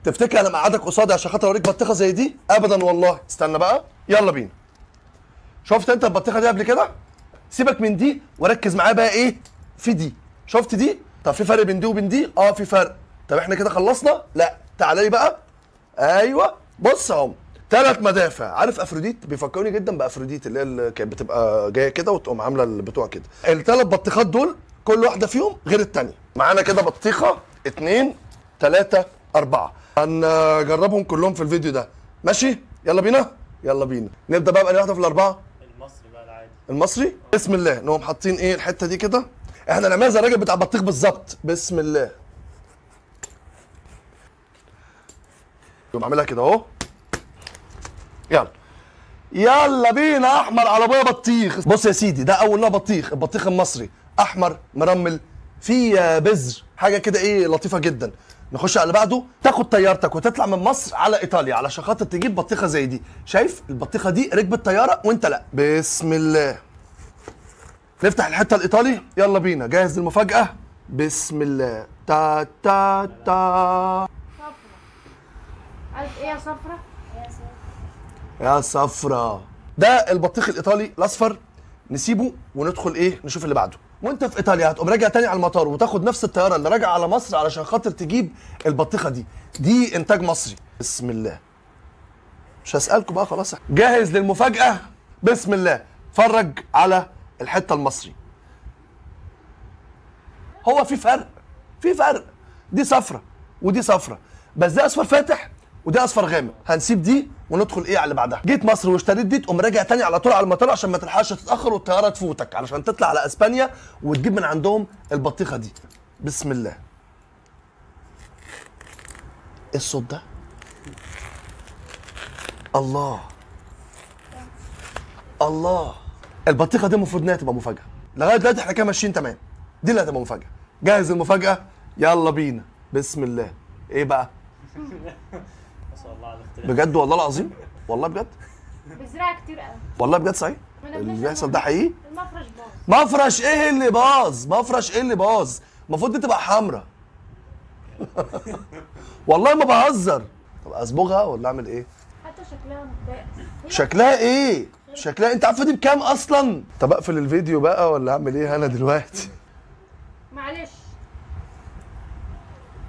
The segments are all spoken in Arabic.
تفتكر انا مقعدك قصادي عشان خاطر اوريك بطيخه زي دي؟ ابدا والله. استنى بقى، يلا بينا. شفت انت البطيخه دي قبل كده؟ سيبك من دي وركز معايا بقى ايه في دي. شفت دي؟ طب في فرق بين دي وبين دي؟ اه في فرق. طب احنا كده خلصنا؟ لا، تعالى لي بقى. ايوه بص اهو، 3 مدافع. عارف افروديت؟ بيفكروني جدا بافروديت اللي كانت بتبقى جايه كده وتقوم عامله البتوع كده. ال3 بطيخات دول كل واحده فيهم غير الثانيه. معانا كده بطيخه 2 3 4. هنجربهم كلهم في الفيديو ده، ماشي؟ يلا بينا. يلا بينا. نبدا بقى بأنهي واحده في الاربعه؟ المصري بقى العادي. المصري. بسم الله. نقوم حاطين ايه الحته دي كده. احنا نعملها زي الراجل بتاع البطيخ بالظبط. بسم الله. نقوم عاملها كده اهو. يلا يلا بينا. احمر على ابويا بطيخ. بص يا سيدي، ده اول نوع بطيخ، البطيخ المصري. احمر مرمل فيه بذر، حاجه كده ايه لطيفه جدا. نخش على اللي بعده. تاخد طيارتك وتطلع من مصر على ايطاليا علشان خاطر تجيب بطيخه زي دي. شايف البطيخه دي ركبت طياره وانت لا. بسم الله. نفتح الحته الايطالي. يلا بينا. جاهز للمفاجاه؟ بسم الله. تا تا تا. صفرة. عارف ايه يا صفرة؟ يا صفرة. ده البطيخ الايطالي الاصفر. نسيبه وندخل ايه نشوف اللي بعده. وانت في ايطاليا هتقوم راجع تاني على المطار وتاخد نفس الطياره اللي راجعه على مصر علشان خاطر تجيب البطيخه دي. دي انتاج مصري. بسم الله. مش هسالكم بقى خلاص. جاهز للمفاجاه؟ بسم الله. اتفرج على الحته المصري. هو في فرق، في فرق. دي صفرة ودي صفرة، بس ده اصفر فاتح وده اصفر غامق. هنسيب دي وندخل ايه على اللي بعدها. جيت مصر واشتريت دي، تقوم راجع تاني على طول على المطار عشان ما تلحقش تتاخر والطياره تفوتك علشان تطلع على اسبانيا وتجيب من عندهم البطيخه دي. بسم الله. ايه الصوت ده؟ الله الله. البطيخه دي المفروض انها تبقى مفاجاه. لغايه دلوقتي احنا كده ماشيين تمام. دي اللي هتبقى مفاجاه. جاهز المفاجاه؟ يلا بينا. بسم الله. ايه بقى؟ ما شاء الله على الاختلاف. بجد والله العظيم؟ والله بجد؟ بزرعة كتير قوي. والله بجد صحيح؟ اللي بيحصل ده حقيقي؟ المفرش باظ. مفرش ايه اللي باظ؟ مفرش ايه اللي باظ؟ المفروض دي تبقى حمرا. والله ما بهزر. طب اصبغها ولا اعمل ايه؟ حتى شكلها متضايق. شكلها ايه؟ شكلها انت عارفه دي بكام اصلا؟ طب اقفل الفيديو بقى ولا اعمل ايه انا دلوقتي؟ معلش.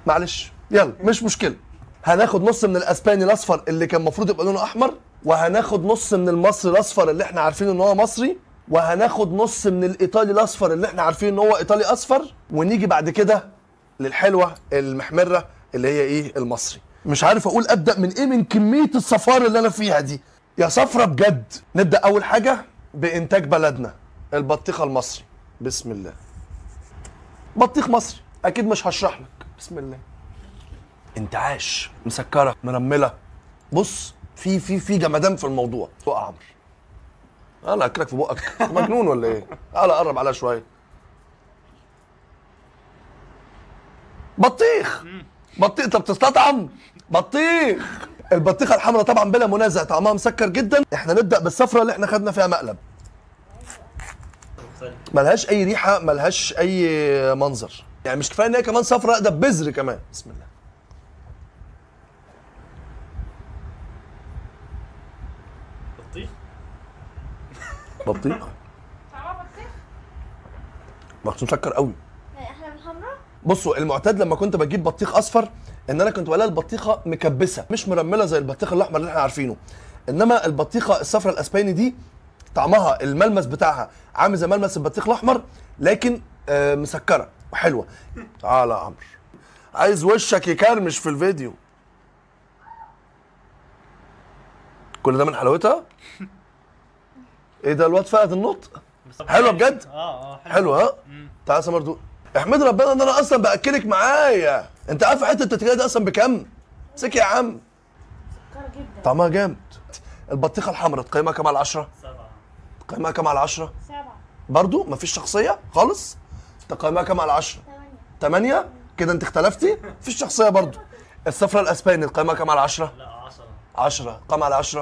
معلش يلا مش مشكله. هناخد نص من الاسباني الاصفر اللي كان المفروض يبقى لونه احمر، وهناخد نص من المصري الاصفر اللي احنا عارفين ان هو مصري، وهناخد نص من الايطالي الاصفر اللي احنا عارفين ان هو ايطالي اصفر، ونيجي بعد كده للحلوه المحمره اللي هي ايه المصري. مش عارف اقول ابدا من ايه من كميه الصفار اللي انا فيها دي يا صفرة بجد. نبدا اول حاجه بانتاج بلدنا، البطيخه المصري. بسم الله. بطيخ مصري اكيد مش هشرح لك. بسم الله. انتعاش، مسكره، مرمله. بص في جمدان في الموضوع. بقى عمرو انا اكلك في بقك مجنون ولا ايه؟ تعالى قرب عليها شويه. بطيخ. بطيخ. انت بتستطعم بطيخ. البطيخه الحمراء طبعا بلا منازع طعمها مسكر جدا. احنا نبدا بالصفرة اللي احنا خدنا فيها مقلب. ملهاش اي ريحه، ملهاش اي منظر، يعني مش كفايه ان هي كمان صفرة، ده بذر كمان. بسم الله. بطيخ. بطيخ. طعمها بطيخ؟ بطيخ مسكر قوي. يعني احلى من الحمراء؟ بصوا المعتاد لما كنت بجيب بطيخ اصفر ان انا كنت بلاقي البطيخه مكبسه مش مرمله زي البطيخ الاحمر اللي احنا عارفينه. انما البطيخه الصفرا الاسباني دي طعمها الملمس بتاعها عامل زي ملمس البطيخ الاحمر، لكن مسكره وحلوه. تعالى يا عمرو، عايز وشك يكرمش في الفيديو. كل ده من حلاوتها؟ ايه ده الواد فقد النطق. حلوه بجد؟ حلوه ها؟ تعالى يا سمر دوق. احمد ربنا ان انا اصلا باكلك معايا. انت عارف حته التتكيه دي اصلا بكام؟ امسكي يا عم. مسكرة جدا. طعمها جامد. البطيخه الحمراء تقيمها كام على 10؟ 7. تقيمها كام على 10؟ 7. برضو مفيش شخصيه خالص؟ تقيمها كام على 10؟ 8. كده انت اختلفتي؟ مفيش شخصيه برضو. الصفرة الاسباني تقيمها كام على 10؟ لا 10. 10. كام على 10؟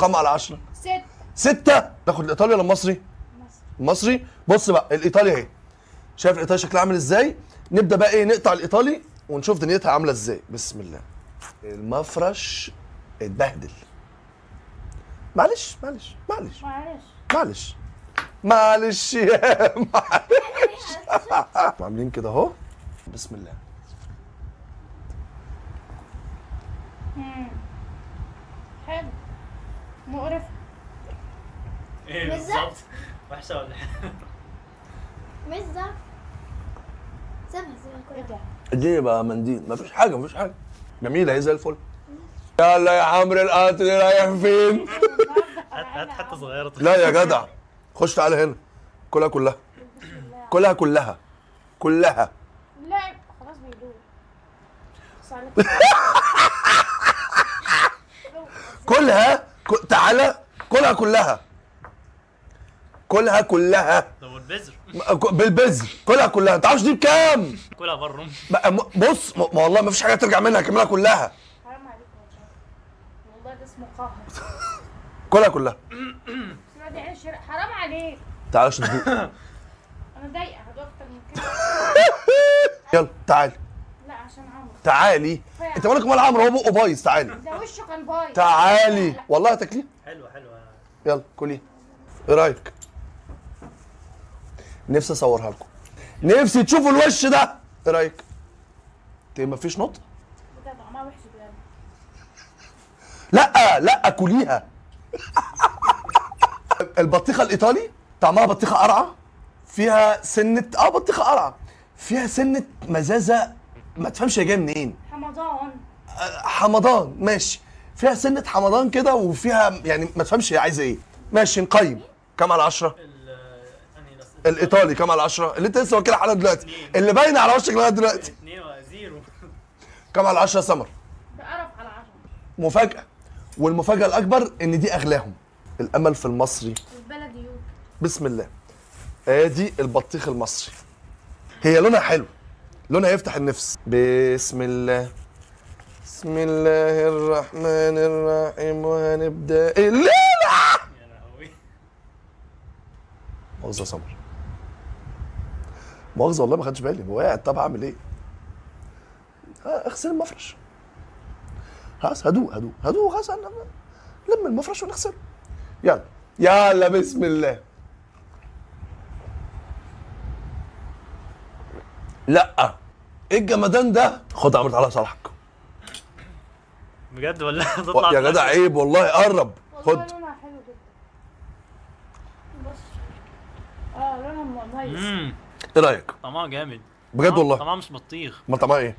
كام على 10؟ 6. 6. ناخد الايطالي ولا المصري؟ المصري. بص بقى الايطالي اهي. شايف الايطالي شكلها عامل ازاي؟ نبدا بقى ايه نقطع الايطالي ونشوف دنيتها عامله ازاي. بسم الله. المفرش اتبهدل. معلش معلش معلش معلش. معلش معلش يا معلش. عاملين كده اهو. بسم الله. حلو. مقرف. ايه بالظبط. بالظبط؟ وحشه ولا حلوه؟ مش ده. سيبها ايه كده. ده؟ اديني بقى منديل. مفيش حاجه مفيش حاجه. جميله هي زي الفل. يلا يا عمرو القطر رايح فين؟ هات حته صغيره. لا يا جدع خش تعالى هنا. كلها كلها كلها كلها كلها. لا خلاص بيدوب. بس على كلها تعالى كلها كلها كلها كلها طب والبذر؟ بالبذر كلها كلها. انت عارف دي بكام؟ كلها بره. بقى بص ما والله ما فيش حاجه ترجع منها. كملها كلها. حرام عليك والله ده اسمه قهر. كلها كلها. اسمها دي عيش حرام عليك. تعالى عشان تدوق. انا ضايقه هدوق اكتر من كده. يلا تعالي لا عشان عمرو. تعالي. انت مالك مال عمرو؟ هو بقه بايظ. تعالي ده وشه كان بايظ. تعالي والله هتاكليه. حلوه حلوه. يلا كلي. ايه رايك؟ نفسي اصورها لكم. نفسي تشوفوا الوش ده. ايه رايك؟ مفيش نطق؟ بجد طعمها وحش بجد. لا لا كليها. البطيخه الايطالي طعمها بطيخه قرعه فيها سنه بطيخه قرعه فيها سنه مزازه ما تفهمش هي جايه منين. حمضان. حمضان ماشي. فيها سنه حمضان كده وفيها يعني ما تفهمش هي عايزه ايه. ماشي نقيم. كام على 10؟ الايطالي كام على 10؟ اللي انت لسه واكلها حالا دلوقتي اللي باينه على وشك لغايه دلوقتي. 2 كام على 10 يا سمر؟ ده قرف على 10. مفاجاه. والمفاجاه الاكبر ان دي اغلاهم. الامل في المصري. البلدي يوم. بسم الله. ادي البطيخ المصري. هي لونها حلو. لونها يفتح النفس. بسم الله. بسم الله الرحمن الرحيم وهنبدا الليله. يا لهوي. مؤاخذة يا سمر. مؤاخذة والله ما خدتش بالي. هو قاعد. طب اعمل ايه؟ اغسل المفرش. خلاص هدوء هدوء هدوء. خلاص لم المفرش ونغسله. يلا يلا بسم الله. لا ايه الجمدان ده؟ خد يا عمرو تعالى صالحك. بجد ولا تطلع؟ يا جدع عيب والله. قرب خد. والله لونها حلو جدا. بص. لونها مميز. ايه رايك؟ طعمها جامد بجد والله. طعمها مش بطيخ. ما طعمها ايه؟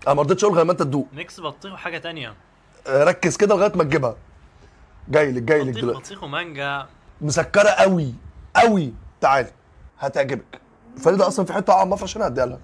انا ما رضيتش اقول غير ما انت تدوق. ميكس بطيخ وحاجه تانية. ركز كده لغايه ما تجيبها. جاي لك جاي لك بطيخ دلوقتي. بطيخ ومانجا. مسكره قوي قوي. تعالي هتعجبك. فريده اصلا في حته على المفرش هنا هديها لها.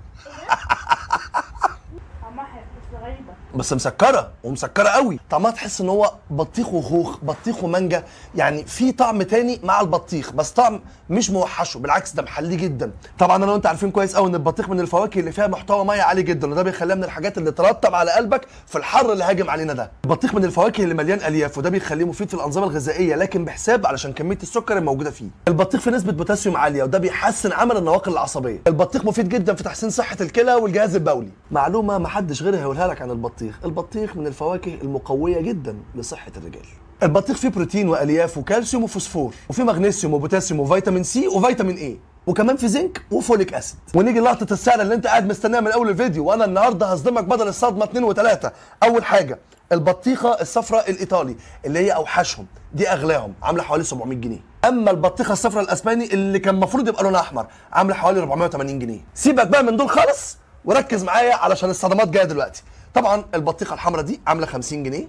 طعمها حلو بس غريبه. بس مسكره ومسكره قوي. طعمها تحس ان هو بطيخ وخوخ بطيخ ومانجا. يعني في طعم تاني مع البطيخ بس طعم مش موحشه. بالعكس ده محليه جدا. طبعا انا وانت عارفين كويس قوي ان البطيخ من الفواكه اللي فيها محتوى ميه عالي جدا وده بيخليها من الحاجات اللي ترطب على قلبك في الحر اللي هاجم علينا ده. البطيخ من الفواكه اللي مليان الياف وده بيخليه مفيد في الانظمه الغذائيه لكن بحساب علشان كميه السكر الموجوده فيه. البطيخ فيه نسبه بوتاسيوم عاليه وده بيحسن عمل النواقل العصبيه. البطيخ مفيد جدا في تحسين صحه الكلى والجهاز البولي. معلومه محدش غيرها هيقولها لك عن البطيخ. البطيخ من الفواكه المقويه جدا لصحه الرجال. البطيخ فيه بروتين والياف وكالسيوم وفوسفور وفيه مغنيسيوم وبوتاسيوم وفيتامين سي وفيتامين اي وكمان في زنك وفوليك اسيد. ونيجي لقطه السعر اللي انت قاعد مستناها من اول الفيديو وانا النهارده هصدمك بدل الصدمه 2 و3. اول حاجه البطيخه الصفراء الايطالي اللي هي اوحشهم دي اغلاهم عامله حوالي 700 جنيه. اما البطيخه الصفراء الاسباني اللي كان المفروض يبقى لونها احمر عامله حوالي 480 جنيه. سيبك بقى من دول خالص وركز معايا علشان الصدمات جايه دلوقتي. طبعا البطيخه الحمراء دي عامله 50 جنيه.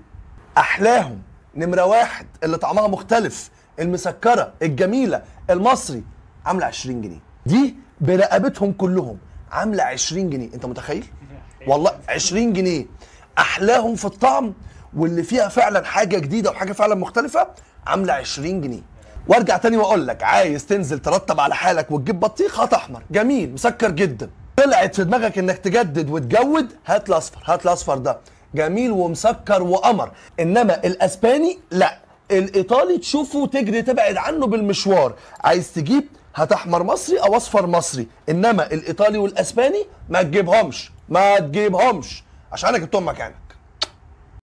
احلاهم نمره 1 اللي طعمها مختلف المسكره الجميله المصري عامله 20 جنيه. دي برقبتهم كلهم عامله 20 جنيه. انت متخيل؟ والله 20 جنيه. احلاهم في الطعم واللي فيها فعلا حاجه جديده وحاجه فعلا مختلفه عامله 20 جنيه. وارجع تاني واقول لك عايز تنزل ترتب على حالك وتجيب بطيخ هات احمر جميل مسكر جدا. طلعت في دماغك انك تجدد وتجود هات الاصفر. هات الاصفر ده جميل ومسكر وقمر. انما الاسباني لا. الايطالي تشوفه تجري تبعد عنه بالمشوار. عايز تجيب هات احمر مصري او اصفر مصري. انما الايطالي والاسباني ما تجيبهمش ما تجيبهمش عشان انا جبتهم مكانك.